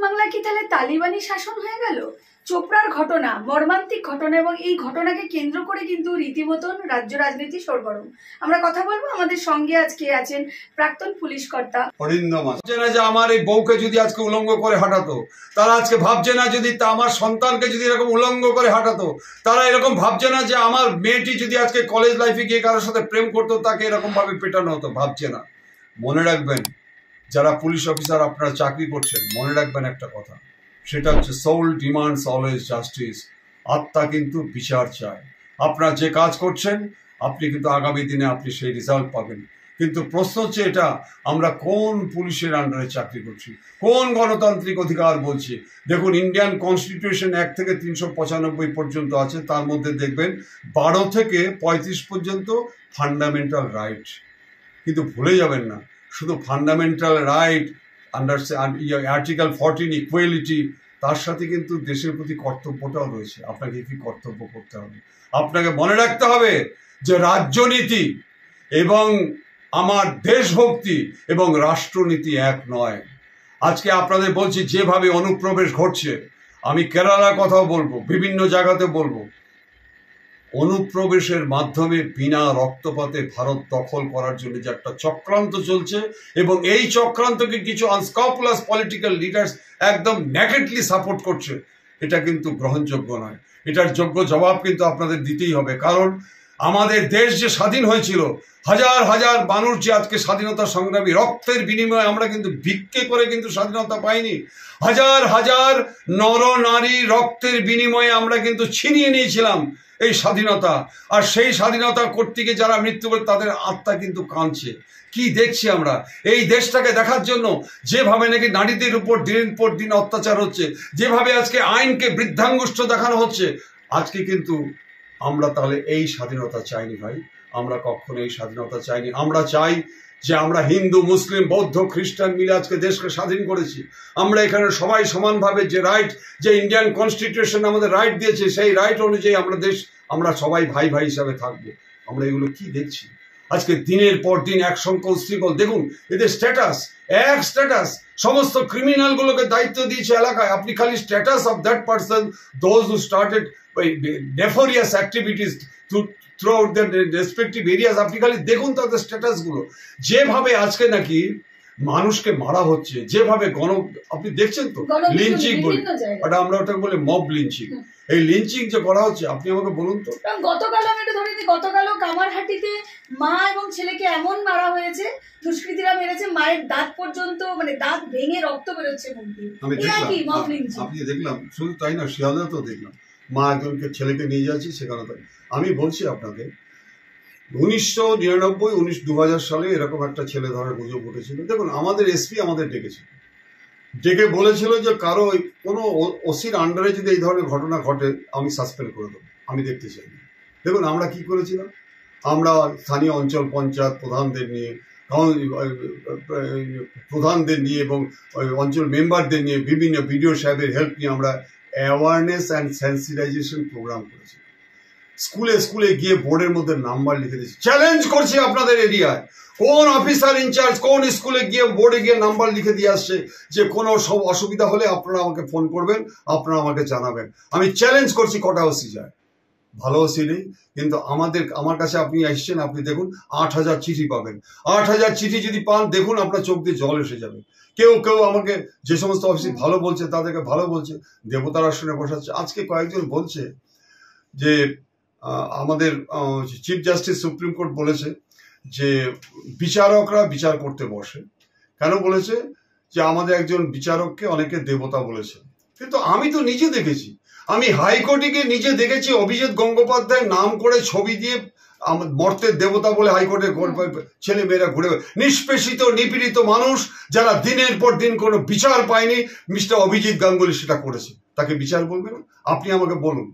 পশ্চিমবাংলা কি তাহলে তালিবানি শাসন হয়ে গেল? চোপড়ার ঘটনা, মর্মান্তিক ঘটনা, এবং এই ঘটনাকে কেন্দ্র করে কিন্তু রীতিমতন রাজ্য রাজনীতি সরগরম। আমরা কথা বলবো, আমাদের সঙ্গে আজকে আছেন প্রাক্তন পুলিশ কর্তা অরিন্দম। ভাবছে না যে আমার এই বউকে যদি আজকে উলঙ্গ করে হাঁটাতো, তারা আজকে ভাবছে না যদি আমার সন্তানকে যদি এরকম উলঙ্গ করে হাঁটাতো, তারা এরকম ভাবছে না যে আমার মেয়েটি যদি আজকে কলেজ লাইফে গিয়ে কারোর সাথে প্রেম করতো, তাকে এরকম ভাবে পেটানো হতো। ভাবছে না। মনে রাখবেন, যারা পুলিশ অফিসার আপনারা চাকরি করছেন, মনে রাখবেন একটা কথা, সেটা হচ্ছে সোল ডিমান্ডস অলওয়েজ জাস্টিস। আত্মা কিন্তু বিচার চায়। আপনারা যে কাজ করছেন, আপনি কিন্তু আগামী দিনে আপনি সেই রেজাল্ট পাবেন। কিন্তু প্রশ্ন হচ্ছে এটা, আমরা কোন পুলিশের আন্ডারে চাকরি করছি, কোন গণতান্ত্রিক অধিকার বলছি। দেখুন, ইন্ডিয়ান কনস্টিটিউশন 1 থেকে 395 পর্যন্ত আছে, তার মধ্যে দেখবেন 12 থেকে 35 পর্যন্ত ফান্ডামেন্টাল রাইট। কিন্তু ভুলে যাবেন না, শুধু fundamental right under article 14 equality, তার সাথে কিন্তু দেশের প্রতি কর্তব্যটাও রয়েছে। আপনাকে কি কর্তব্য করতে হবে? আপনাকে মনে রাখতে হবে যে রাজ্যনীতি এবং আমার দেশভক্তি এবং রাষ্ট্রনীতি এক নয়। আজকে আপনাদের বলছি, যেভাবে অনুপ্রবেশ ঘটছে, আমি কেরালার কথাও বলবো, বিভিন্ন জায়গাতে বলবো, অনুপ্রবেশের মাধ্যমে বিনা রক্তপাতে ভারত দখল করার জন্য যে একটা চক্রান্ত চলছে, এবং এই চক্রান্তকে কিছু আনস্ক্রুপুলাস পলিটিক্যাল লিডার্স একদম নেগেটলি সাপোর্ট করছে, এটা কিন্তু গ্রহণযোগ্য নয়। এটার যোগ্য জবাব কিন্তু আপনাদের দিতেই হবে। কারণ আমাদের দেশ যে স্বাধীন হয়েছিল, হাজার হাজার মানুষ যে আজকে স্বাধীনতা সংগ্রামী, রক্তের বিনিময়ে আমরা কিন্তু ভিক্ষে করে কিন্তু স্বাধীনতা পাইনি। হাজার হাজার নর নারী রক্তের বিনিময়ে আমরা কিন্তু ছিনিয়ে নিয়েছিলাম এই স্বাধীনতা। আর সেই স্বাধীনতা করতে গিয়ে যারা মৃত্যু করে, তাদের আত্মা কিন্তু কাঁদছে। কি দেখছি আমরা এই দেশটাকে দেখার জন্য? যেভাবে নাকি নারীদের উপর দিনের পর দিন অত্যাচার হচ্ছে, যেভাবে আজকে আইনকে বৃদ্ধাঙ্গুষ্ঠ দেখানো হচ্ছে, আজকে কিন্তু আমরা তাহলে এই স্বাধীনতা চাইনি ভাই। আমরা কখনো এই স্বাধীনতা চাইনি। আমরা চাই যে আমরা হিন্দু, মুসলিম, বৌদ্ধ, খ্রিস্টান মিলে আজকে দেশকে স্বাধীন করেছি। আমরা এখানে সবাই সমানভাবে যে রাইট, যে ইন্ডিয়ান কনস্টিটিউশন আমাদের রাইট দিয়েছে, সেই রাইট অনুযায়ী আমরা সবাই ভাই ভাই হিসাবে থাকবো। আমরা এগুলো কি দেখছি? আজকে দিনের পর দিন এক সংখ্যা উশৃঙ্খল। দেখুন এদের স্ট্যাটাস, স্ট্যাটাস, সমস্ত ক্রিমিনাল গুলোকে দায়িত্ব দিয়েছে এলাকায়। আপনি খালি status of that person, those who started নেফারিয়াস activities throughout the respective areas, আপনি খালি দেখুন তাদের স্ট্যাটাস গুলো। যেভাবে আজকে নাকি মানুষকে মারা হচ্ছে, যেভাবে আপনি দেখছেন তো, লিঞ্চিং বলি, আমরা ওটা বলে মব লিঞ্চিং। এই লিঞ্চিং যে করা হচ্ছে, আপনি আমাকে বলুন তো। গতকাল আমি ধরে নিই, গতকালও কামারহাটিতে মা এবং ছেলেকে এমন মারা হয়েছে, দুষ্কৃতীরা মেরেছে, মায়ের দাঁত পর্যন্ত, মানে দাঁত ভেঙে রক্ত বেরোচ্ছে মুখ দিয়ে। আপনি দেখলাম, শুধু তাই না, শিয়ালদা তো দেখলাম মা একজনকে ছেলেকে নিয়ে যাচ্ছে সেখানে। তাই আমি বলছি আপনাকে, 1999, 2000 সালে এরকম একটা ছেলে ধরার গুজব উঠেছিল। দেখুন, আমাদের এসপি আমাদের ডেকে বলেছিল যে কারো কোনো ওসির আন্ডারে যদি এই ধরনের ঘটনা ঘটে, আমি সাসপেন্ড করে দেবো, আমি দেখতে চাই না। দেখুন আমরা কি করেছিলাম, আমরা স্থানীয় অঞ্চল পঞ্চায়েত প্রধানদের নিয়ে এবং অঞ্চল মেম্বারদের নিয়ে, বিভিন্ন বিডিও সাহেবের হেল্প নিয়ে আমরা অ্যাওয়ারনেস অ্যান্ড সেন্সিটাইজেশন প্রোগ্রাম করেছি। স্কুলে স্কুলে গিয়ে বোর্ডের মধ্যে নাম্বার লিখে দিয়েছি। চ্যালেঞ্জ করছি আপনাদের এরিয়ায়, কোন অফিসার ইনচার্জ কোন স্কুলে গিয়ে বোর্ডে গিয়ে নাম্বার লিখে দিয়ে আসছে যে কোনো সব অসুবিধা হলে আপনারা আমাকে ফোন করবেন, আপনারা আমাকে জানাবেন। আমি চ্যালেঞ্জ করছি, কটা ওসি যায়? ভালো ওসি নেই। কিন্তু আমার কাছে আপনি আসছেন, আপনি দেখুন 8000 চিঠি পাবেন। 8000 চিঠি যদি পান, দেখুন আপনার চোখ দিয়ে জল এসে যাবে। কেউ আমাকে, যে সমস্ত অফিসে ভালো বলছে তাদেরকে ভালো বলছে, দেবতার আসনে বসাচ্ছে। আজকে কয়েকজন বলছে যে আমাদের চিফ জাস্টিস সুপ্রিম কোর্ট বলেছে যে বিচারকরা বিচার করতে বসে। কেন বলেছে? যে আমাদের একজন বিচারককে অনেকে দেবতা বলেছে। কিন্তু আমি তো নিজে দেখেছি, আমি হাইকোর্টে গিয়ে নিজে দেখেছি, অভিজিৎ গঙ্গোপাধ্যায় নাম করে ছবি দিয়ে মর্তের দেবতা বলে হাইকোর্টে ছেলে মেয়েরা ঘুরে, নিষ্পেষিত নিপীড়িত মানুষ যারা দিনের পর দিন কোনো বিচার পায়নি, মিস্টার অভিজিৎ গাঙ্গুলি সেটা করেছে। তাকে বিচার বলবে না? আপনি আমাকে বলুন,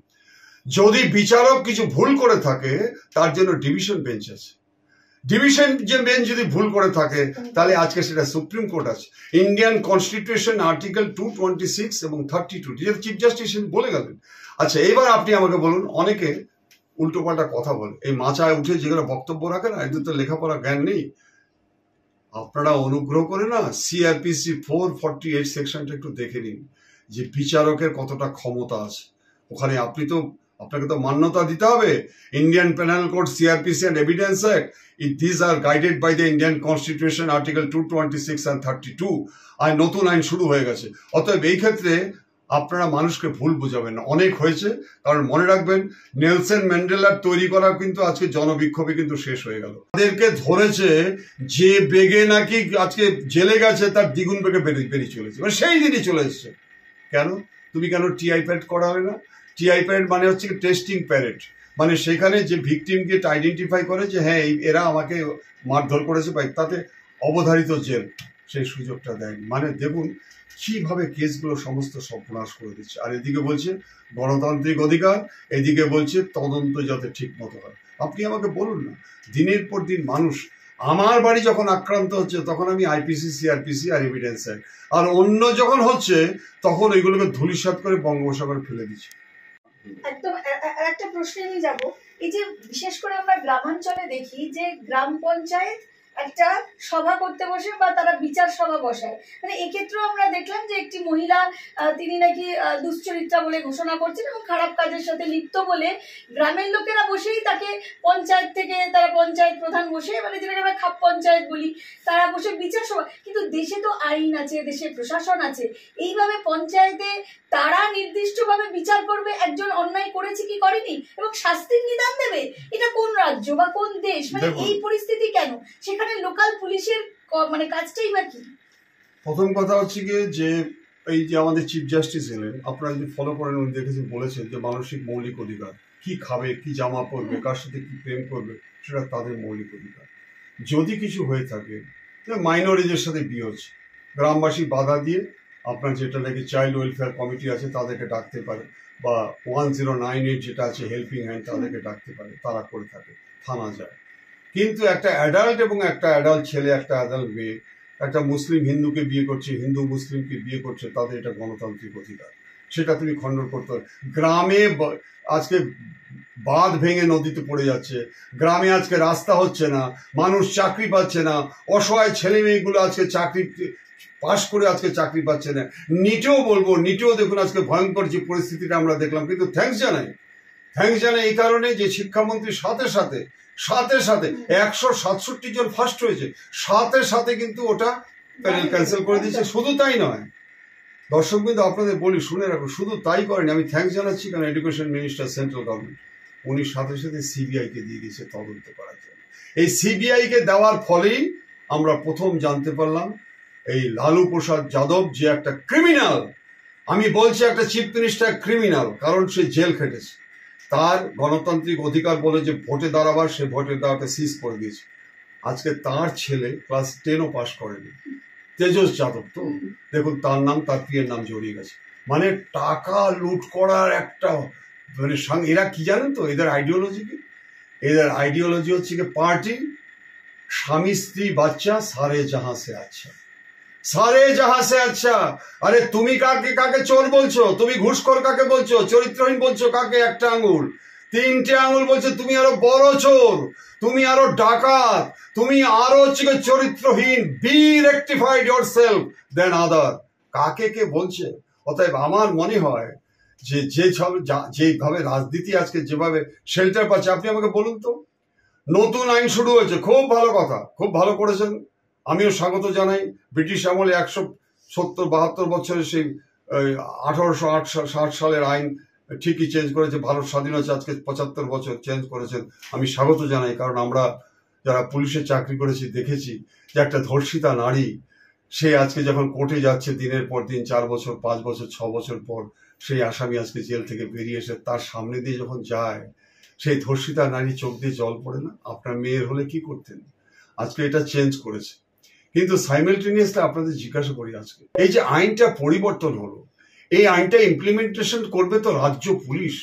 যদি বিচারক কিছু ভুল করে থাকে, তার জন্য ডিভিশন বেঞ্চ আছে। ডিভিশন যে বেঞ্চ যদি ভুল করে থাকে, তাহলে আজকে সেটা সুপ্রিম কোর্ট আছে। ইন্ডিয়ান কনস্টিটিউশন আর্টিকেল 226 এবং 32 চিফ জাস্টিস বলে গেলেন। আচ্ছা, এবার আপনি আমাকে বলুন, অনেকে উল্টোপাল্টা কথা বলে, এই মাচায় উঠে যেগুলো বক্তব্য রাখে না, এদের তো লেখাপড়া জ্ঞান নেই। আপনারা অনুগ্রহ করে না সিআরপিসি 448 সেকশনটা একটু দেখে নিন, যে বিচারকের কতটা ক্ষমতা আছে ওখানে। আপনাকে তো মান্যতা দিতে হবে। Indian penal code, CrPC and evidence act, this are guided by the Indian constitution article 226 and 32। আর নতুন আইন শুরু হয়ে গেছে। অতএব এই ক্ষেত্রে আপনারা মানুষকে ভুল বোঝাবেন না, অনেক হয়েছে। কারণ মনে রাখবেন, নেলসন ম্যান্ডেলার তৈরি করা কিন্তু আজকে জনবিক্ষোভে কিন্তু শেষ হয়ে গেল। তাদেরকে ধরেছে যে বেগে নাকি আজকে জেলে গেছে তার দ্বিগুণ বেগে বেরিয়ে চলেছে, মানে সেই দিনই চলে এসছে। কেন? তুমি কেন টিআই প্যারেড করা হবে না? টিআই প্যারেড মানে হচ্ছে টেস্টিং প্যারেড, মানে সেখানে যে ভিকটিমকে আইডেন্টিফাই করে যে হ্যাঁ এরা আমাকে মারধর করেছে, বা তাতে অবধারিত জেল, সেই সুযোগটা দেয়নি। মানে দেখুন কিভাবে কেসগুলো সমস্ত সর্বনাশ করে দিচ্ছে। আর এদিকে বলছে গণতান্ত্রিক অধিকার, এদিকে বলছে তদন্ত যাতে ঠিক মতো হয়। আপনি আমাকে বলুন না, দিনের পর দিন মানুষ, আমার বাড়ি যখন আক্রান্ত হচ্ছে তখন আমি আইপিসি, সিআরপিসি আর এভিডেন্স অ্যাক্ট, আর অন্য যখন হচ্ছে তখন ওইগুলোকে ধূলিসাৎ করে বঙ্গোপসাগরে ফেলে দিচ্ছে। একদম একটা প্রশ্নে আমি যাব। এই যে বিশেষ করে আমরা গ্রামাঞ্চলে দেখি যে গ্রাম পঞ্চায়েত একটা সভা করতে বসে বা তারা বিচার সভা বসায়, মানে এক্ষেত্রেও আমরা দেখলাম যে একটি মহিলা তিনি নাকি দুশ্চরিত্রা বলে ঘোষণা করছেন এবং খারাপ কাজের সাথে লিপ্ত বলে গ্রামের লোকেরা বসেই তাকে পঞ্চায়েত থেকে, তারা পঞ্চায়েত প্রধান বসে, মানে যেটাকে আমরা খাপ পঞ্চায়েত বলি, তারা বসে বিচার সভা। কিন্তু দেশে তো আইন আছে, দেশে প্রশাসন আছে, এইভাবে পঞ্চায়েতে তারা নির্দিষ্টভাবে বিচার করবে একজন অন্যায় করেছে কি করেনি এবং শাস্তির নিদান দেবে। এটা কোন রাজ্য বা কোন দেশ? মানে এই পরিস্থিতি কেন? সেখানে লোকাল পুলিশের মানে কাজটাই বা কি? প্রথম কথা হচ্ছে গিয়ে যে এই যে আমাদের চিফ জাস্টিস এলেন, আপনারা যদি ফলো করেন, উনি দেখেছেন, বলেছেন যে মানসিক মৌলিক অধিকার, কি খাবে, কি জামা পরবে, কার সাথে কি প্রেম করবে, সেটা তাদের মৌলিক অধিকার। যদি কিছু হয়ে থাকে, মাইনর এজের সাথে বিয়ে হচ্ছে, গ্রামবাসী বাধা দিয়ে আপনার যেটা নাকি চাইল্ড ওয়েলফেয়ার কমিটি আছে তাদেরকে ডাকতে পারে, বা 1098 যেটা আছে হেল্পিং হ্যান্ড, তাদেরকে ডাকতে পারে, তারা করে থাকে, থানা যায়। কিন্তু একটা অ্যাডাল্ট এবং একটা অ্যাডাল্ট ছেলে, একটা অ্যাডাল্ট মেয়ে, একটা মুসলিম হিন্দুকে বিয়ে করছে, হিন্দু মুসলিমকে বিয়ে করছে, তাদের এটা গণতান্ত্রিক অধিকার, সেটা তুমি খণ্ডন করতে হবে। গ্রামে আজকে বাঁধ ভেঙে নদীতে পড়ে যাচ্ছে, গ্রামে আজকে রাস্তা হচ্ছে না, মানুষ চাকরি পাচ্ছে না, অসহায় ছেলে মেয়েগুলো আজকে চাকরি পাশ করে আজকে চাকরি পাচ্ছে না। নিটেও বলবো, নিটেও দেখুন আজকে ভয়ঙ্কর যে পরিস্থিতিটা আমরা দেখলাম। কিন্তু থ্যাঙ্কস জানাই এই কারণে যে শিক্ষামন্ত্রী সাথে সাথে 167 জন ফার্স্ট হয়েছে, সাথে কিন্তু ওটা প্যানেল ক্যান্সেল করে দিয়েছে। শুধু তাই নয়, দর্শক কিন্তু আপনাদের বলি, শুনে রাখুন, শুধু তাই করেনি, আমি থ্যাঙ্কস জানাচ্ছি কারণ এডুকেশন মিনিস্টার সেন্ট্রাল গভর্নমেন্ট, উনি সাথে সিবিআই কে দিয়ে দিয়েছে তদন্ত করার জন্য। এই সিবিআই কে দেওয়ার ফলেই আমরা প্রথম জানতে পারলাম এই লালু প্রসাদ যাদব যে একটা ক্রিমিনাল, আমি বলছি একটা চিফ মিনিস্টার ক্রিমিনাল, কারণ সে জেল খেটেছে। তার গণতান্ত্রিক অধিকার বলে যে ভোটে দাঁড়াবার, সে ভোটে দাঁড়াতে সিজ করে দিয়েছে। আজকে তার ছেলে ক্লাস 10ও পাস করেনি, তেজস যাদব, তো দেখুন তার নাম, তার পিয়ের নাম জড়িয়ে গেছে। মানে টাকা লুট করার একটা মানে এরা কি জানেন তো, এদের আইডিওলজি কি? এদের আইডিওলজি হচ্ছে কি পার্টি, স্বামী স্ত্রী বাচ্চা, সারে জাহাঁ সে আচ্ছা, সারে জাহাঁ সে আচ্ছা। আরে তুমি কাকে চোর বলছো? তুমি ঘুষখোর কাকে বলছো? চরিত্রহীন বলছো কাকে? একটা আঙুল, 3টে আঙুল বলছে তুমি আরো বড় চোর, তুমি আরো ডাকাত, তুমি আরো চরিত্রহীন। বি রেকটিফাইড ইয়োরসেলফ দেন আদার। কাকে কে বলছে? অতএব আমার মনে হয় যে যেভাবে রাজনীতি আজকে যেভাবে শেল্টার পাচ্ছে, আপনি আমাকে বলুন তো, নতুন আইন শুরু হয়েছে, খুব ভালো কথা, খুব ভালো করেছেন, আমিও স্বাগত জানাই। ব্রিটিশ আমলে 170-72 বছরের সেই 1860 সালের আইন ঠিকই চেঞ্জ করেছে, ভারত স্বাধীন হয়েছে আজকে 75 বছর, চেঞ্জ করেছেন, আমি স্বাগত জানাই। কারণ আমরা যারা পুলিশে চাকরি করেছি দেখেছি যে একটা ধর্ষিতা নারী, সে আজকে যখন কোর্টে যাচ্ছে দিনের পর দিন, 4 বছর 5 বছর 6 বছর পর, সেই আসামি আজকে জেল থেকে বেরিয়ে এসে তার সামনে দিয়ে যখন যায়, সেই ধর্ষিতা নারী চোখ দিয়ে জল পড়ে না? আপনার মেয়ের হলে কি করতেন? আজকে এটা চেঞ্জ করেছে। কিন্তু সাইমেলটেনিয়াসলি আপনাদের জিজ্ঞাসা করি, আজকে এই যে আইনটা পরিবর্তন হলো, এই আইনটা ইমপ্লিমেন্টেশন করবে তো রাজ্য পুলিশ।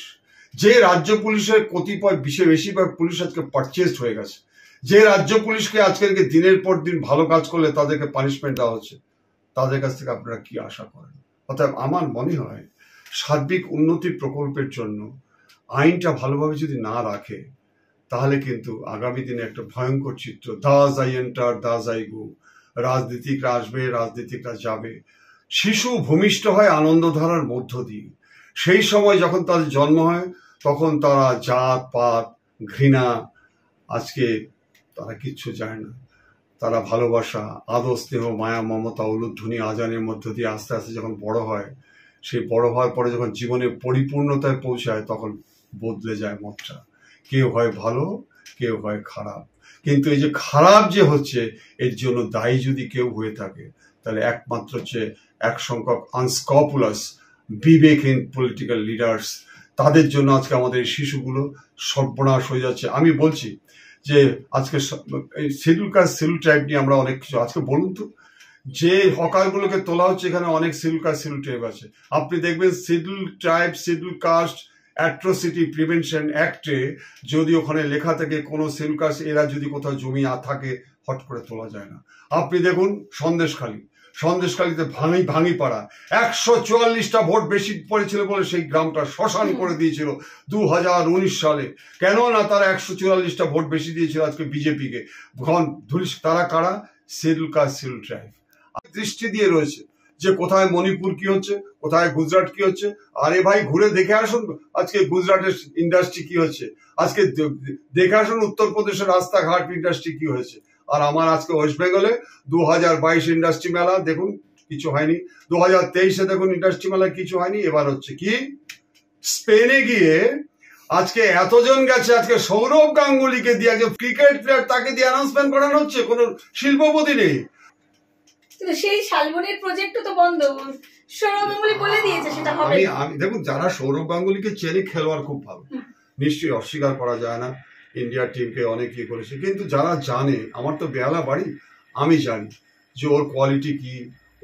যে রাজ্য পুলিশের কতিপয় বেশিরভাগ পুলিশ আজকে পারচেজড হয়ে গেছে, যে রাজ্য পুলিশকে আজকে দিনের পর দিন ভালো কাজ করলে তাদেরকে পানিশমেন্ট দেওয়া হচ্ছে, তাদের কাছ থেকে আপনারা কি আশা করেন? অর্থাৎ আমার মনে হয় সার্বিক উন্নতি প্রকল্পের জন্য আইনটা ভালোভাবে যদি না রাখে, তাহলে কিন্তু আগামী দিনে একটা ভয়ঙ্কর চিত্র, thus I enter thus I go, রাজনীতিকরা আসবে, রাজনীতিকরা যাবে। শিশু ভূমিষ্ঠ হয় আনন্দধারার মধ্য দিয়ে। সেই সময় যখন তাদের জন্ম হয় তখন তারা জাত পাত ঘৃণা আজকে তারা কিচ্ছু জানে না। তারা ভালোবাসা, আদর, স্নেহ, মায়া, মমতা, উলুধ্বনি, আজানের মধ্য দিয়ে আস্তে আস্তে যখন বড় হয়, সেই বড় হওয়ার পরে যখন জীবনে পরিপূর্ণতায় পৌঁছায় তখন বদলে যায় মতটা। কেউ হয় ভালো, কেউ হয় খারাপ। কিন্তু এই যে খারাপ যে হচ্ছে, এর জন্য দায়ী যদি কেউ হয়ে থাকে তাহলে একমাত্র হচ্ছে এক সংখ্যক আনস্কপুলাস বিবেকহীন পলিটিক্যাল লিডার্স। তাদের জন্য আজকে আমাদের এই শিশুগুলো সর্বনাশ হয়ে যাচ্ছে। আমি বলছি যে আজকে শিডিউল কাস্ট শিডিউল ট্রাইব নিয়ে আমরা অনেক কিছু, আজকে বলুন তো যে হকারগুলোকে তোলা হচ্ছে, এখানে অনেক শিডিউল কাস্ট শিডিউল ট্রাইব আছে। আপনি দেখবেন schedule tribe schedule caste atrocity prevention অ্যাক্টে যদি ওখানে লেখা থাকে কোনো শিডিউল কাস্ট এরা যদি কোথাও জমি থাকে হট করে তোলা যায় না। আপনি দেখুন সন্দেশখালীতে ভাঙিপাড়া 144টা ভোট বেশি পড়েছিল বলে সেই গ্রামটা শ্মশান করে দিয়েছিল 2019 সালে। কেননা তারা 144টা ভোট বেশি দিয়েছিল আজকে বিজেপিকে। তারা কারা? Schedule caste schedule tribe. দৃষ্টি দিয়ে রয়েছে যে কোথায় মণিপুর কি হচ্ছে, কোথায় গুজরাট কি হচ্ছে। আরে ভাই ঘুরে দেখে আসুন আজকে গুজরাটের ইন্ডাস্ট্রি কি হচ্ছে, আজকে দেখে আসুন উত্তরপ্রদেশের রাস্তাঘাট ইন্ডাস্ট্রি কি হয়েছে। আর আমার আজকে ওয়েস্ট বেঙ্গলে 2022 ইন্ডাস্ট্রি মেলা দেখুন কিছু হয়নি, 2023-এ দেখুন ইন্ডাস্ট্রি মেলা কিছু হয়নি। এবার হচ্ছে কি স্পেনে গিয়ে আজকে এতজন গেছে, আজকে সৌরভ গাঙ্গুলিকে দিয়ে একজন ক্রিকেট প্লেয়ার তাকে দিয়ে অ্যানাউন্সমেন্ট করানো হচ্ছে, কোনো শিল্পপতি নেই। সেই শালবনের প্রজেক্টও তো বন্ধ, সৌরভ গাঙ্গুলি বলে দিয়েছে সেটা হবে। আমি দেখুন যারা সৌরভ গাঙ্গুলিকে চেনে, খেলোয়াড় খুব ভালো, নিশ্চয়ই অস্বীকার করা যায় না, ইন্ডিয়ার টিমকে অনেক ইয়ে করেছে। কিন্তু যারা জানে, আমার তো বেহালা বাড়ি, আমি জানি যে ওর কোয়ালিটি কি,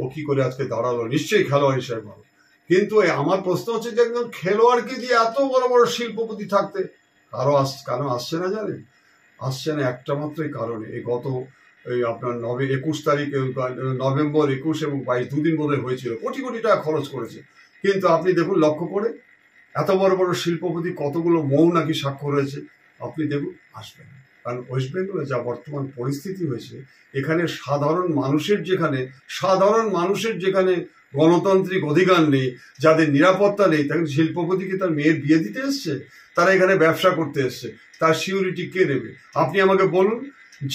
ও কি করে আজকে দাঁড়ালো, নিশ্চয়ই খেলোয়াড় হিসেবে ভালো। কিন্তু আমার প্রশ্ন হচ্ছে যে একজন খেলোয়াড়কে দিয়ে এত বড় বড় শিল্পপতি থাকতে কেন আসছে না জানেন? আসছে না একটা মাত্রই কারণে। এই গত আপনার 21 তারিখ, নভেম্বর 21 এবং 22 দুদিন বোধহয় হয়েছিল, কোটি কোটি টাকা খরচ করেছে। কিন্তু আপনি দেখুন লক্ষ্য করে এত বড় বড় শিল্পপতি কতগুলো মৌ নাকি স্বাক্ষর হয়েছে, আপনি দেখুন আসবে না। কারণ ওয়েস্ট বেঙ্গলে যা বর্তমান পরিস্থিতি হয়েছে, এখানে সাধারণ মানুষের যেখানে গণতান্ত্রিক অধিকার নেই, যাদের নিরাপত্তা নেই, তখন শিল্পপতিকে তার মেয়ের বিয়ে দিতে এসছে, তারা এখানে ব্যবসা করতে এসছে, তার সিকিউরিটি কে দেবে? আপনি আমাকে বলুন,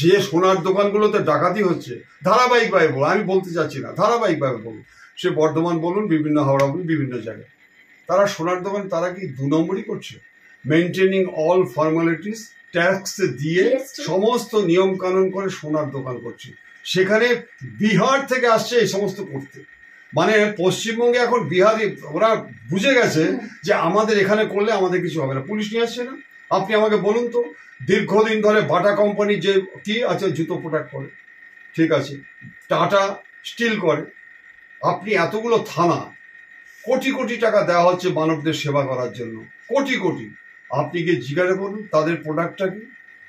যে সোনার দোকানগুলোতে ডাকাতি হচ্ছে ধারাবাহিকভাবে, আমি বলতে চাচ্ছি না, ধারাবাহিকভাবে বলুন, সে বর্ধমান বলুন, বিভিন্ন হাওড়া বলুন, বিভিন্ন জায়গায় তারা সোনার দোকান, তারা কি 2 নম্বরই করছে? মেনটেনিং অল ফর্মালিটিস, ট্যাক্স দিয়ে সমস্ত নিয়ম কানুন করে সোনার দোকান করছে। সেখানে বিহার থেকে আসছে এই সমস্ত করতে। মানে পশ্চিমবঙ্গে এখন বিহারি ওরা বুঝে গেছে যে আমাদের এখানে করলে আমাদের কিছু হবে না, পুলিশ নিয়ে আসছে না। আপনি আমাকে বলুন তো, দীর্ঘদিন ধরে বাটা কোম্পানি যে কি আছে, জুতো প্রোডাক্ট করে, ঠিক আছে, টাটা স্টিল করে, আপনি এতগুলো থানা, কোটি কোটি টাকা দেওয়া হচ্ছে মানবদের সেবা করার জন্য, কোটি কোটি। আপনি কি জিজ্ঞাসা করুন তাদের প্রোডাক্টটা কি?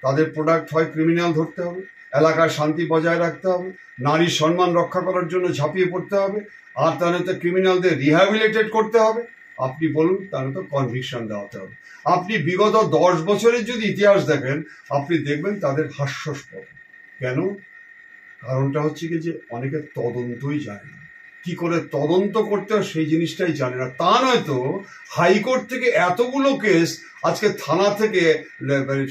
তাদের প্রোডাক্ট হয় ক্রিমিনাল ধরতে হবে, এলাকার শান্তি বজায় রাখতে হবে, নারীর সম্মান রক্ষা করার জন্য ঝাঁপিয়ে পড়তে হবে, আর তাহলে তো ক্রিমিনালদের রিহ্যাবিলিটেট করতে হবে। আপনি বলুন তাহলে তো কনভিকশন দেওয়াতে হবে। আপনি বিগত 10 বছরের যদি ইতিহাস দেখেন, আপনি দেখবেন তাদের হাস্যস্পদ। কেন? কারণটা হচ্ছে কি যে অনেকে তদন্তই জানে না, কি করে তদন্ত করতে হয় সেই জিনিসটাই জানে না। তা নয়তো হাইকোর্ট থেকে এতগুলো কেস আজকে থানা থেকে,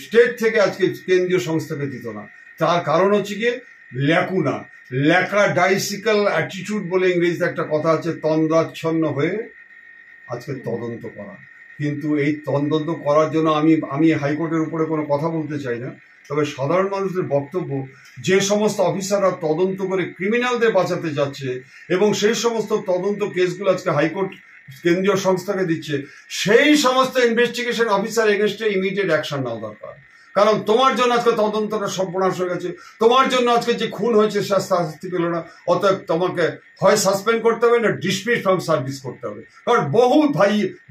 স্টেট থেকে আজকে কেন্দ্রীয় সংস্থাকে দিত না। তার কারণ হচ্ছে গিয়ে ল্যাকাডাইসিক্যাল অ্যাটিটিউড বলে ইংরেজিতে একটা কথা আছে, তন্দ্রাচ্ছন্ন হয়ে আজকে তদন্ত করা। কিন্তু এই তদন্ত করার জন্য আমি হাইকোর্টের উপরে কোনো কথা বলতে চাই না, তবে সাধারণ মানুষদের বক্তব্য, যে সমস্ত অফিসাররা তদন্ত করে ক্রিমিনালদের বাঁচাতে যাচ্ছে এবং সেই সমস্ত তদন্ত কেসগুলো আজকে হাইকোর্ট কেন্দ্রীয় সংস্থাকে দিচ্ছে, সেই সমস্ত ইনভেস্টিগেশন অফিসার এগেনস্টে ইমিডিয়েট অ্যাকশন নেওয়া দরকার। কারণ তোমার জন্য আজকে তদন্তটা সর্বনাশ হয়ে গেছে, তোমার জন্য আজকে যে খুন হয়েছে শাস্তি পেল না, অতএব তোমাকে হয় সাসপেন্ড করতে হবে না ডিসমিস ফ্রম সার্ভিস করতে হবে। কারণ বহু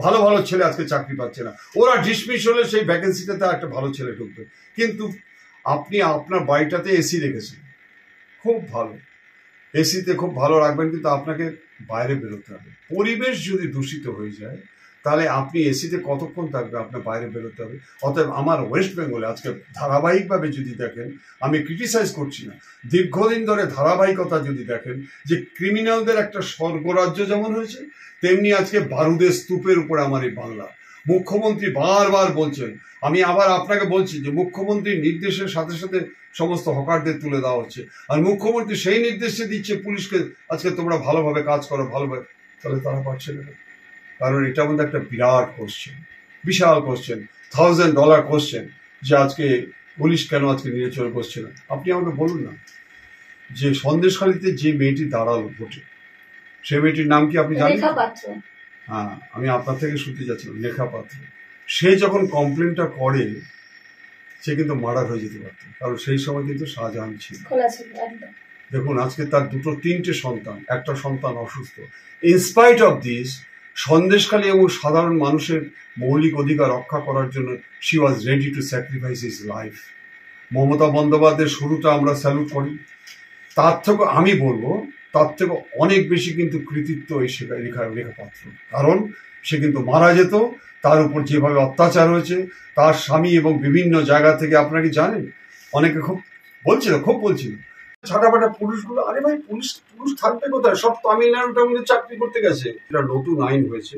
ভালো ভালো ছেলে আজকে চাকরি পাচ্ছে না, ওরা ডিসমিস হলে সেই ভ্যাকেন্সিটাতে একটা ভালো ছেলে ঢুকবে। কিন্তু আপনি আপনার বাড়িটাতে এসি রেখেছেন, খুব ভালো, এসিতে খুব ভালো রাখবেন, কিন্তু আপনাকে বাইরে বেরোতে হবে। পরিবেশ যদি দূষিত হয়ে যায় তাহলে আপনি এসিতে কতক্ষণ থাকবে, আপনার বাইরে বেরোতে হবে। অতএব আমার ওয়েস্ট বেঙ্গলে আজকে ধারাবাহিকভাবে যদি দেখেন, আমি ক্রিটিসাইজ করছি না, দীর্ঘদিন ধরে ধারাবাহিকতা যদি দেখেন যে ক্রিমিনালদের একটা স্বর্গরাজ্য যেমন হয়েছে, তেমনি আজকে বারুদের স্তূপের উপরে আমার এই বাংলা। মুখ্যমন্ত্রী বারবার বলছেন, আমি আবার আপনাকে বলছি যে মুখ্যমন্ত্রীর নির্দেশের সাথে সাথে সমস্ত হকারদের তুলে দেওয়া হচ্ছে, আর মুখ্যমন্ত্রী সেই নির্দেশে দিচ্ছে পুলিশকে, আজকে তোমরা ভালোভাবে কাজ করো, ভালোভাবে। তাহলে তারা পারছে না, কারণ এটার মধ্যে একটা বিরাট কোশ্চেন, বিশাল কোশ্চেন, $1000 কোশ্চেন, যে আজকে পুলিশ কেন আজকে নিয়ে চলে বসছে না। আপনি আমাকে বলুন না, যে সন্দেশখালীতে যে মেয়েটি দাঁড়ালো ভোটে, সে মেয়েটির নাম কি আপনি জানেন? হ্যাঁ, আমি আপনার থেকে শুনতে যাচ্ছিলাম, লেখা পাত্র। সে যখন কমপ্লেনটা করে, সে কিন্তু মার্ডার হয়ে যেতে পারত, কারণ সেই সময় কিন্তু শাহজাহান ছিল। দেখুন আজকে তার 2-3টে সন্তান, একটা সন্তান অসুস্থ। ইনস্পাইট অফ দিস, সন্দেশখালী এবং সাধারণ মানুষের মৌলিক অধিকার রক্ষা করার জন্য she was ready to sacrifice his life. Mamata বন্দ্যোপাধ্যায়ের শুরুটা আমরা স্যালুট করি, তার থেকে আমি বলবো তার থেকে অনেক বেশি কিন্তু কৃতিত্ব এই লেখা পাত্র, কারণ সে কিন্তু মারা যেত, তার উপর যেভাবে অত্যাচার হয়েছে, তার স্বামী এবং বিভিন্ন জায়গা থেকে, আপনারা কি জানেন, অনেকে খুব বলছিল, ছাটাপাটা পুলিশগুলো, আরে ভাই পুলিশ থাকবে কোথায়, সব তামিলনাড়ুটার মধ্যে চাকরি করতে গেছে। এটা নতুন আইন হয়েছে,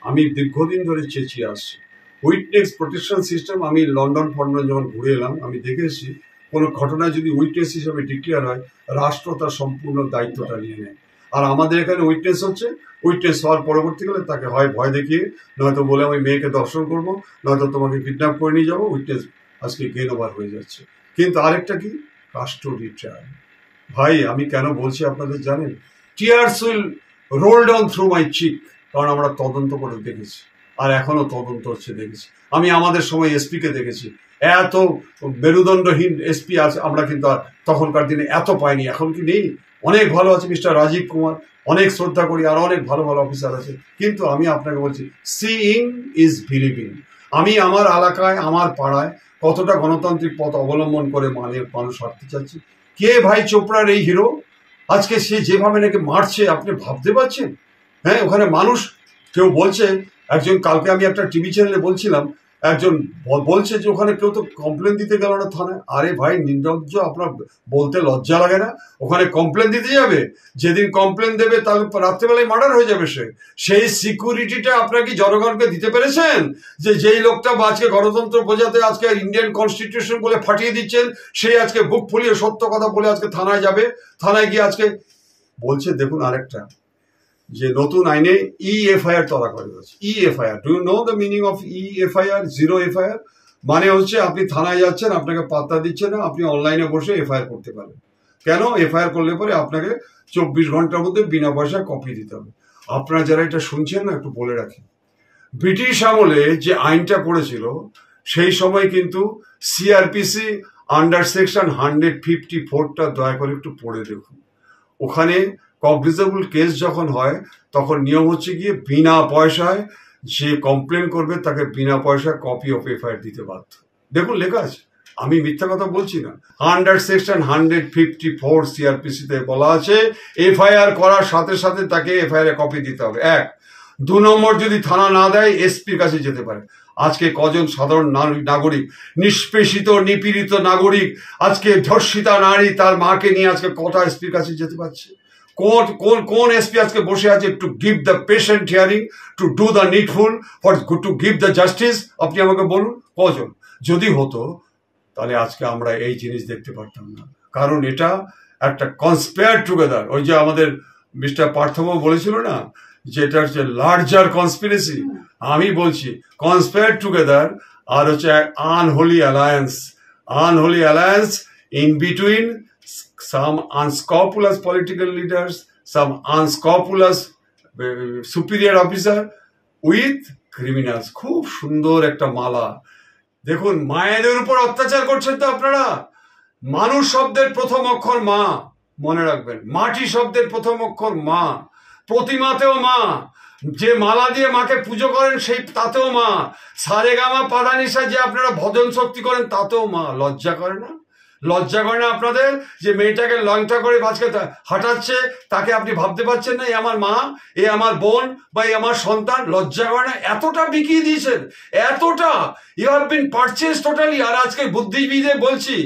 আমি দীর্ঘদিন ধরে চেঁচিয়ে আসছি, উইটনেস প্রোটেকশন সিস্টেম। আমি লন্ডন যখন ঘুরে এলাম, আমি দেখেছি কোনো ঘটনায় যদি উইটনেস হিসেবে ডিক্লেয়ার হয়, রাষ্ট্র তার সম্পূর্ণ দায়িত্বটা নিয়ে নেয়। আর আমাদের এখানে উইটনেস হচ্ছে, উইটনেস হওয়ার পরবর্তীকালে তাকে হয় ভয় দেখিয়ে, নয়তো বলে আমি মেয়েকে দর্শন করবো, নয়তো তোমাকে কিডন্যাপ করে নিয়ে যাবো। উইটনেস আজকে গেন ওভার হয়ে যাচ্ছে। কিন্তু আরেকটা কি, কাস্টোডি ট্রায়াল। ভাই আমি কেন বলছি আপনাদের জানেন, tears will roll down through my cheek, কারণ আমরা তদন্ত করে দেখেছি, আর এখনো তদন্ত হচ্ছে দেখেছি। আমি আমাদের সময় এসপিকে দেখেছি, এত মেরুদণ্ডহীন এসপি আছে আমরা কিন্তু তখনকার দিনে এত পাইনি। এখন কি নেই? অনেক ভালো আছে মিস্টার রাজীব কুমার, অনেক শ্রদ্ধা করি, আর অনেক ভালো ভালো অফিসার আছে। কিন্তু আমি আপনাকে বলছি, সিইং ইজ বিলিভিং। আমি আমার এলাকায়, আমার পাড়ায় কতটা গণতান্ত্রিক পথ অবলম্বন করে মানুষ হাঁটতে চাচ্ছি। কে ভাই চোপড়ার এই হিরো? আজকে সে যেভাবে নাকি মারছে, আপনি ভাবতে পারছেন? হ্যাঁ, ওখানে মানুষ কেউ বলছে, একজন কালকে আমি একটা টিভি চ্যানেলে বলছিলাম, একজন বলছে যে ওখানে কেউ তো কমপ্লেন দিতে গেল না থানায়। আরে ভাই নির্লজ্জ, আপনার বলতে লজ্জা লাগে না? ওখানে কমপ্লেন দিতে যাবে, যেদিন কমপ্লেন দেবে তাহলে রাত্রেবেলায় মার্ডার হয়ে যাবে। সেই সিকিউরিটিটা আপনারা কি জনগণকে দিতে পেরেছেন? যে যেই লোকটা আজকে গণতন্ত্র বোঝাতে আজকে ইন্ডিয়ান কনস্টিটিউশন বলে ফাটিয়ে দিচ্ছেন, সেই আজকে বুক ফুলিয়ে সত্য কথা বলে আজকে থানায় যাবে, থানায় গিয়ে আজকে বলছে। দেখুন আরেকটা, যে নতুন আইনে EFIR তৈরি করা হয়েছে। EFIR, do you know the meaning of EFIR? Zero FIR মানে হচ্ছে আপনি থানায় যাচ্ছেন, আপনাকে পাত্তা দিচ্ছে না, আপনি অনলাইনে বসে FIR করতে পারেন। কেন? FIR করলে পরে আপনাকে 24 ঘন্টার মধ্যে বিনা পয়সায় কপি দিতে হবে। আপনারা যারা এটা শুনছেন না, একটু বলে রাখি, ব্রিটিশ আমলে যে আইনটা করেছিল, সেই সময় কিন্তু CRPC আন্ডার সেকশন 154টা দয়া করে একটু পড়ে দেখুন। ওখানে কগনিজেবল কেস যখন হয়, তখন নিয়ম হচ্ছে গিয়ে বিনা পয়সায় যে কমপ্লেন করবে তাকে বিনা পয়সায় কপি অফ FIR দিতে বাধ্য। দেখুন লেখা আছে, আমি মিথ্যা কথা বলছি না। আন্ডার সেকশন 154 CRPC তে বলা আছে, FIR করার সাথে সাথে তাকে FIR এ কপি দিতে হবে। 1, 2 নম্বর, যদি থানা না দেয় এসপির কাছে যেতে পারে। আজকে কজন সাধারণ নাগরিক, নিষ্পেষিত নিপীড়িত নাগরিক, আজকে ধর্ষিতা নারী তার মাকে নিয়ে আজকে কটা এসপির কাছে যেতে পারছে? কোন এসপি আজকে বসে আছে to give the patient hearing, to do the needful, for to give the justice? আপনি আমাকে বলুন কজন? যদি হতো তাহলে আজকে আমরা এই জিনিস দেখতে পারতাম না, কারণ এটা একটা কনস্পায়ার টুগেদার। ওই যে আমাদের মিস্টার পার্থব বলেছিল না, যে এটা হচ্ছে লার্জার কনস্পিরেসি। আমি বলছি কনস্পায়ার টুগেদার, আর হচ্ছে unholy alliance in between some unscrupulous political leaders, some unscrupulous superior officer with criminals. খুব সুন্দর একটা মালা। দেখুন, মায়েদের উপর অত্যাচার করছেন তো আপনারা। মানুষ শব্দের প্রথম অক্ষর মা, মনে রাখবেন। মাটি শব্দের প্রথম অক্ষর মা। প্রতিমাতেও মা। যে মালা দিয়ে মাকে পুজো করেন সেই তাতেও মা। সারেগামা পাদানিসা যে আপনারা ভজন শক্তি করেন তাতেও মা। লজ্জা করে না? লজ্জা করে না আপনাদের যে মেয়েটাকে লংটা করে আজকে হাঁটাচ্ছে, তাকে আপনি ভাবতে পারছেন না এ আমার মা, এ আমার বোন বা এ আমার সন্তান? লজ্জা করে না? এতটা বিকিয়ে দিয়েছেন, এতটা you have been purchase totally. আর আজকে বুদ্ধিজীবীদের বলছি,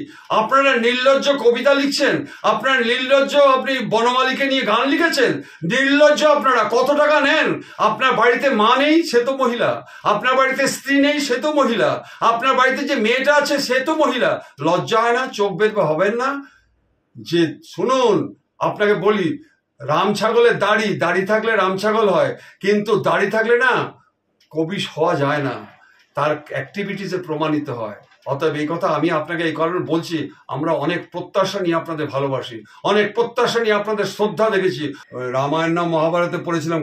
আপনারা নির্লজ্জ কবিতা লিখছেন, আপনারা নির্লজ্জ, আপনি বনমালীকে নিয়ে গান লিখেছেন, নির্লজ্জ আপনারা। কত টাকা নেন? আপনার বাড়িতে মা নেই, সে তো মহিলা। আপনার বাড়িতে স্ত্রী নেই, সে তো মহিলা। আপনার বাড়িতে যে মেয়েটা আছে সে তো মহিলা। লজ্জা হয় না? চোখ বের হবেন না? যে শুনুন, আপনাকে বলি, রাম ছাগলের দাড়ি থাকলে রাম ছাগল হয়, কিন্তু দাড়ি থাকলে না কবি হওয়া যায় না, তার অ্যাক্টিভিটিসে প্রমাণিত হয়। অতএব এই কথা আমি আপনাকে এই কারণে বলছি, আমরা অনেক প্রত্যাশা নিয়ে আপনাদের ভালোবাসি, অনেক প্রত্যাশা নিয়ে আপনাদের শ্রদ্ধা দেখেছি। রামায়ণ না মহাভারতে পড়েছিলাম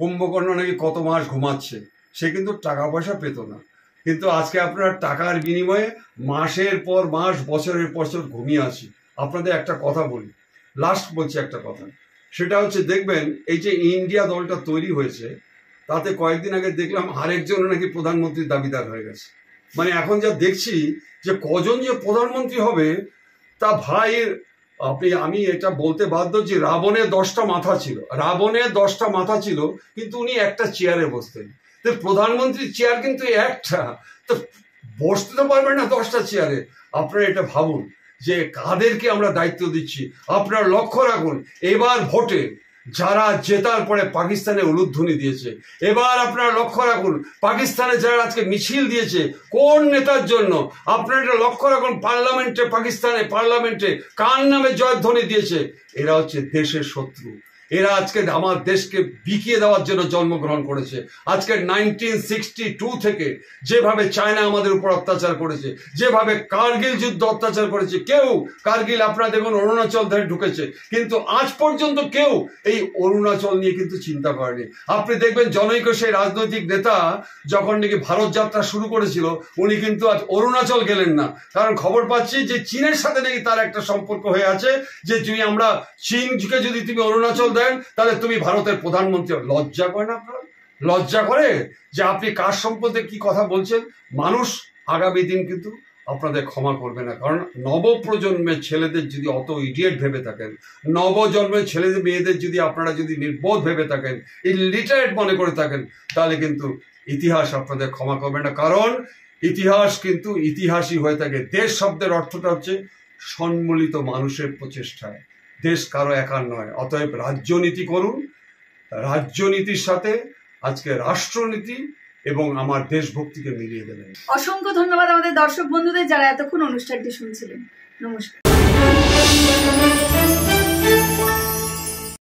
কুম্ভকর্ণ নাকি কত মাস ঘুমাচ্ছে, সে কিন্তু টাকা পয়সা পেত না, কিন্তু আজকে আপনারা টাকার বিনিময়ে মাসের পর মাস, বছরের পর বছর ঘুমিয়ে আছি। আপনাদের একটা কথা বলি, লাস্ট বলছি একটা কথা, সেটা হচ্ছে দেখবেন এই যে ইন্ডিয়া দলটা তৈরি হয়েছে, তাতে কয়েকদিন আগে দেখলাম আরেকজন নাকি প্রধানমন্ত্রীর দাবিদার হয়ে গেছে। মানে এখন যা দেখছি যে কজন যে প্রধানমন্ত্রী হবে তা ভাই, আমি এটা বলতে বাধ্য যে রাবণের 10টা মাথা ছিল, কিন্তু উনি একটা চেয়ারে বসতেন। তো প্রধানমন্ত্রীর চেয়ার কিন্তু একটা, তো বসতে তো পারবেন না 10টা চেয়ারে। আপনারা এটা ভাবুন যে কাদেরকে আমরা দায়িত্ব দিচ্ছি। আপনারা লক্ষ্য রাখুন, এবার ভোটে যারা জেতার পরে পাকিস্তানে উলুধ্বনি দিয়েছে, এবার আপনারা লক্ষ্য রাখুন পাকিস্তানে যারা আজকে মিছিল দিয়েছে কোন নেতার জন্য, আপনারা এটা লক্ষ্য রাখুন পাকিস্তানে পার্লামেন্টে কার নামে জয়ধ্বনি দিয়েছে। এরা হচ্ছে দেশের শত্রু, এরা আজকে আমার দেশকে বিকিয়ে দেওয়ার জন্য জন্মগ্রহণ করেছে। আজকে 1962 থেকে যেভাবে চায়না আমাদের উপর অত্যাচার করেছে, যেভাবে কার্গিল যুদ্ধ অত্যাচার করেছে, কেউ কার্গিল আপনারা দেখুন অরুণাচল ধরে ঢুকেছে, কিন্তু আজ পর্যন্ত কেউ এই অরুণাচল নিয়ে কিন্তু চিন্তা করেনি। আপনি দেখবেন জনৈক সেই রাজনৈতিক নেতা যখন নাকি ভারত যাত্রা শুরু করেছিল, উনি কিন্তু আজ অরুণাচল গেলেন না, কারণ খবর পাচ্ছি যে চীনের সাথে নাকি তার একটা সম্পর্ক হয়ে আছে, যে আমরা চীনকে যদি তুমি অরুণাচল তাহলে তুমি ভারতের প্রধানমন্ত্রী। লজ্জা করে না আপনার? লজ্জা করে যে আপনি কার সম্পর্কে কি কথা বলছেন? মানুষ আগামী দিন কিন্তু আপনাদের ক্ষমা করবে না, কারণ নবপ্রজন্মের ছেলেদের যদি অত ইডিয়েট ভেবে থাকেন, নবজন্মের ছেলেদের মেয়েদের যদি আপনারা যদি নির্বোধ ভেবে থাকেন, ইলিটারেট মনে করে থাকেন, তাহলে কিন্তু ইতিহাস আপনাদের ক্ষমা করবে না। কারণ ইতিহাস কিন্তু ইতিহাসই হয়ে থাকে। দেশ শব্দের অর্থটা হচ্ছে সম্মিলিত মানুষের প্রচেষ্টায়, দেশ কারো একার নয়। অতএব রাজ্যনীতি করুন, রাজ্যনীতির সাথে আজকে রাষ্ট্রনীতি এবং আমার দেশভক্তিকে মিলিয়ে দেবেন। অসংখ্য ধন্যবাদ আমাদের দর্শক বন্ধুদের যারা এতক্ষণ অনুষ্ঠানটি শুনছিলেন। নমস্কার।